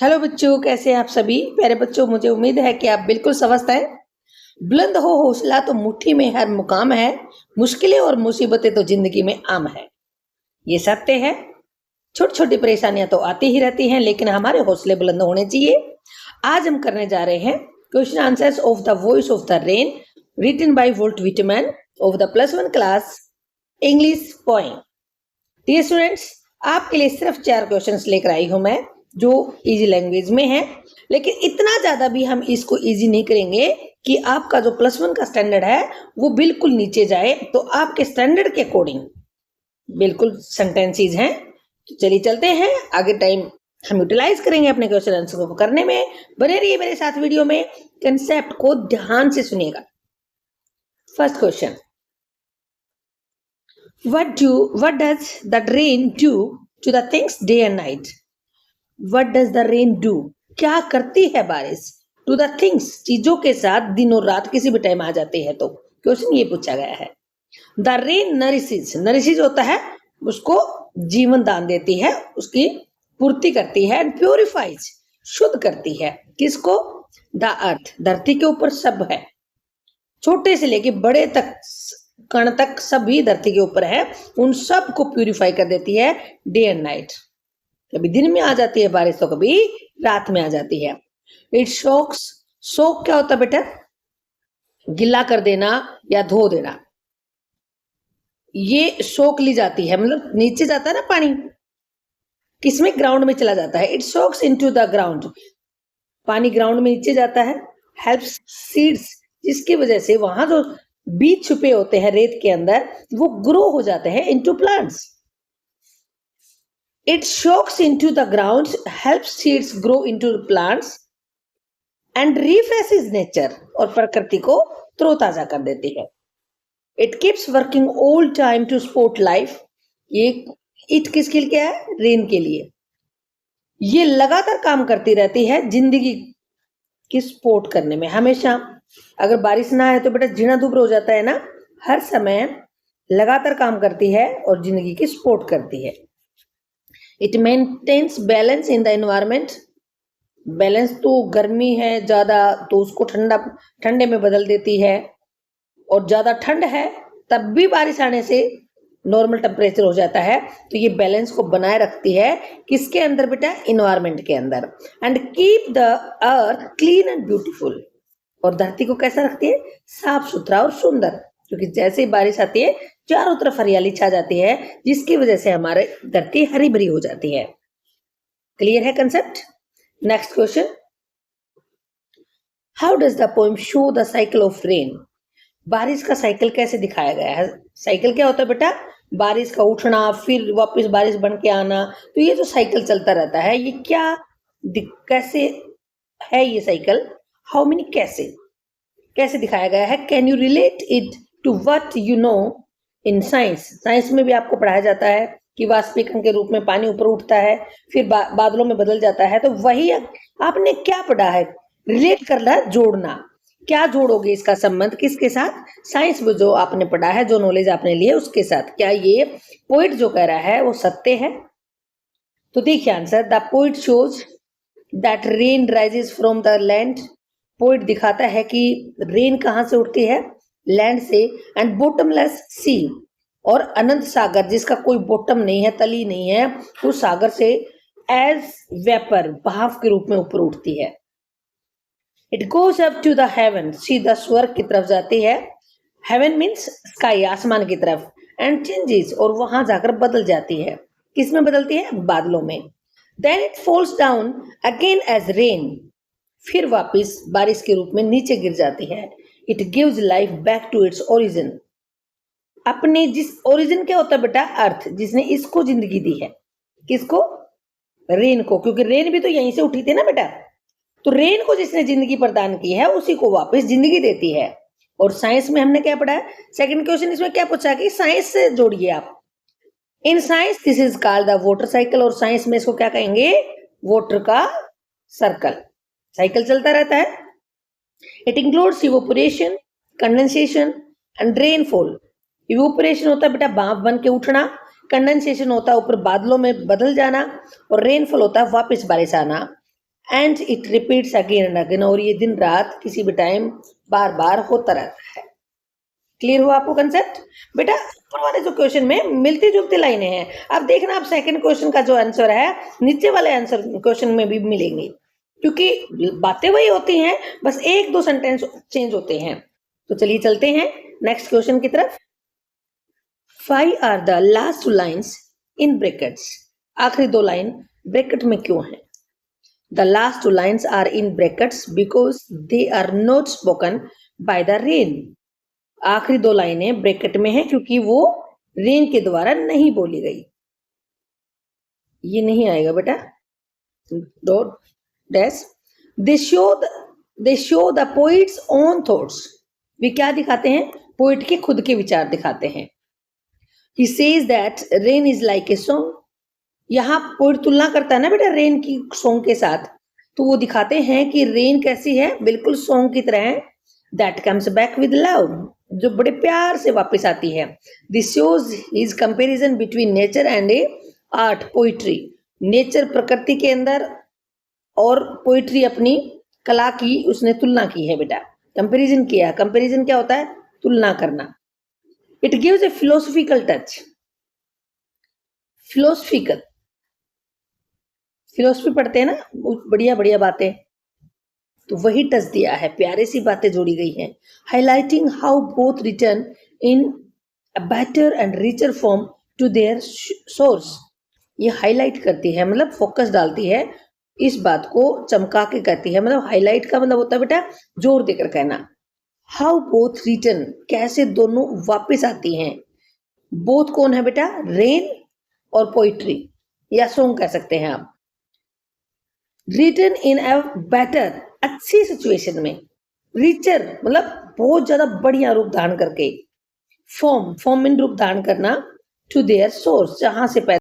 Hello बच्चों, कैसे हैं आप सभी प्यारे बच्चों। मुझे उम्मीद है कि आप बिल्कुल स्वस्थ हैं। बुलंद हो हौसला तो मुट्ठी में हर मुकाम है, मुश्किलें और मुसीबतें तो जिंदगी में आम है। ये सत्य है। छोटी छोटी परेशानियां तो आती ही रहती हैं, लेकिन हमारे हौसले बुलंद होने चाहिए। आज हम करने जा रहे हैं question answers of the voice of the rain, written by Walt Whitman of the +1 class English poem. Dear students, आपके लिए सिर्फ 4 क्वेश्चंस लेकर आई हूं मैं, जो इजी लैंग्वेज में है। लेकिन इतना ज्यादा भी हम इसको इजी नहीं करेंगे कि आपका जो +1 का स्टैंडर्ड है वो बिल्कुल नीचे जाए। तो आपके स्टैंडर्ड के अकॉर्डिंग बिल्कुल सेंटेंसेस हैं। तो चलिए चलते हैं आगे। टाइम हम यूटिलाइज करेंगे अपने क्वेश्चन आंसर को करने में। बने रहिए मेरे साथ वीडियो में, कंसेप्ट को ध्यान से सुनिएगा। First question, what does the rain do to the things day and night? What does the rain do? क्या करती है बारिश to the things, चीजों के साथ दिन और रात किसी भी टाइम आ जाती है। तो क्वेश्चन ये पूछा गया है। The rain nourishes होता है, उसको जीवन दान देती है, उसकी पूर्ति करती है। एंड प्योरिफाइज, शुद्ध करती है। किसको? द अर्थ, धरती के ऊपर सब है, छोटे से लेके बड़े तक, कण तक सभी धरती के ऊपर है। उन सब को प्यूरिफाई कर देती है डे एंड नाइट। कभी दिन में आ जाती है बारिश तो कभी रात में आ जाती है। इट सोक्स, सोक क्या होता है बेटा? गिला कर देना या धो देना। ये सोक ली जाती है, मतलब नीचे जाता है ना पानी, किसमें? ग्राउंड में चला जाता है। It socks into the ground, पानी ग्राउंड में नीचे जाता है। हेल्प्स सीड्स, जिसकी वजह से वहां जो बीज छुपे होते हैं रेत के अंदर, वो ग्रो हो जाते हैं into plants. It soaks into the ground, helps seeds grow into plants and refreshes nature, और प्रकृति को तरोताजा कर देती है। It keeps working all time to support life. ये इट किसके लिए है? रेन के लिए। ये लगातार काम करती रहती है जिंदगी की सपोर्ट करने में हमेशा। अगर बारिश ना आए तो बेटा जीना दुभर हो जाता है ना। हर समय लगातार काम करती है और जिंदगी की सपोर्ट करती है। It maintains balance in the environment. Balance तो गर्मी है ज्यादा तो उसको ठंडे में बदल देती है, और ज्यादा ठंड है तब भी बारिश आने से नॉर्मल टेम्परेचर हो जाता है। तो ये बैलेंस को बनाए रखती है किसके अंदर बेटा? इन्वायरमेंट के अंदर। And keep the earth clean and beautiful, और धरती को कैसा रखती है? साफ सुथरा और सुंदर। क्योंकि जैसे ही बारिश आती है चारों तरफ हरियाली छा जाती है, जिसकी वजह से हमारे धरती हरी भरी हो जाती है। क्लियर है concept? Next question, how does the poem show the cycle of rain? बारिश का साइकिल कैसे दिखाया गया है? साइकिल क्या होता है बेटा? बारिश का उठना फिर वापस बारिश बन के आना। तो ये जो साइकिल चलता रहता है, ये क्या कैसे है ये साइकिल? हाउ मेनी, कैसे दिखाया गया है? Can you relate it to what you know in science? Science में भी आपको पढ़ाया जाता है कि वाष्पीकरण के रूप में पानी ऊपर उठता है फिर बादलों में बदल जाता है। तो वही आपने क्या पढ़ा है? रिलेट करना, जोड़ना। क्या जोड़ोगे इसका संबंध किसके साथ? साइंस में जो आपने पढ़ा है, जो नॉलेज आपने ली है उसके साथ। क्या ये पोइट जो कह रहा है वो सत्य है? तो देखिए answer, the poet shows that rain rises from the land. Poet दिखाता है कि रेन कहां से उठती है? लैंड से। एंड बॉटमलेस सी, और अनंत सागर जिसका कोई बॉटम नहीं है, तली नहीं है, उस सागर से एज वेपर, भाप के रूप में ऊपर उठती है। It goes up to the heaven, सीधा स्वर्ग की तरफ जाती है। हेवन मीन्स स्काई, आसमान की तरफ। एंड चेंजेस, और वहां जाकर बदल जाती है। किसमें बदलती है? बादलों में। Then it falls down again as rain, फिर वापस बारिश के रूप में नीचे गिर जाती है। It gives life back to its origin, अपने जिस ओरिजिन क्या होता है बेटा? अर्थ, जिसने इसको जिंदगी दी है। किसको? रेन को, क्योंकि रेन भी तो यहीं से उठी थी ना बेटा। तो रेन को जिसने जिंदगी प्रदान की है उसी को वापस जिंदगी देती है। और साइंस में हमने क्या पढ़ा है? सेकंड क्वेश्चन इसमें क्या पूछा कि साइंस से जोड़िए आप। In science this is called the water cycle, और साइंस में इसको क्या कहेंगे? वाटर का सर्कल। साइकिल चलता रहता है। It includes evaporation, condensation and rainfall. Evaporation होता है बेटा भाप बन के उठना, कंडेंसेशन होता है ऊपर बादलों में बदल जाना, और रेनफॉल होता है वापस बारिश आना। And it repeats again and again, और ये दिन रात किसी भी टाइम बार बार होता रहता है। क्लियर हुआ आपको कंसेप्ट? बेटा ऊपर वाले जो क्वेश्चन में मिलती जुलती लाइनें हैं, अब देखना आप सेकंड क्वेश्चन का जो आंसर है नीचे वाले आंसर क्वेश्चन में भी मिलेंगे, क्योंकि बातें वही होती हैं, बस एक दो सेंटेंस चेंज होते हैं। तो चलिए चलते हैं नेक्स्ट क्वेश्चन की तरफ। Why are the last two lines in brackets? आखिरी दो लाइन ब्रैकेट में क्यों है? The last two lines are in brackets because they are not spoken by the rain. आखिरी दो लाइनें ब्रैकेट में हैं क्योंकि वो रेन के द्वारा नहीं बोली गई। ये नहीं आएगा बेटा, dot dash. They show the poet's own thoughts. वे क्या दिखाते हैं? पोइट के खुद के विचार दिखाते हैं। He says that rain is like a song. यहाँ पोइट तुलना करता है ना बेटा रेन की सॉन्ग के साथ, तो वो दिखाते हैं कि रेन कैसी है, बिल्कुल सॉन्ग की तरह है। That comes back with love, जो बड़े प्यार से वापस आती है। This shows his comparison between nature and a art, poetry. Nature प्रकृति के अंदर और पोइट्री अपनी कला की उसने तुलना की है बेटा, कंपैरिजन किया। कंपैरिजन क्या होता है? तुलना करना। It gives a philosophical touch. Philosophy पढ़ते हैं ना, बढ़िया बढ़िया बातें, तो वही टच दिया है, प्यारे सी बातें जोड़ी गई हैं। Highlighting how both return in a better and richer form to their source. ये हाईलाइट करती है, मतलब फोकस डालती है, इस बात को चमका के कहती है। मतलब हाईलाइट का मतलब होता है बेटा जोर देकर कहना। हाउ बोथ रिटर्न, कैसे दोनों वापस आती हैं। बोथ कौन है बेटा? रेन और पोइट्री या सॉन्ग कह सकते हैं आप। रिटर्न इन अ बेटर, अच्छी सिचुएशन में। रिचर मतलब बहुत ज्यादा बढ़िया रूप धारण करके। फॉर्म इन रूप धारण करना। टू देयर सोर्स, जहां से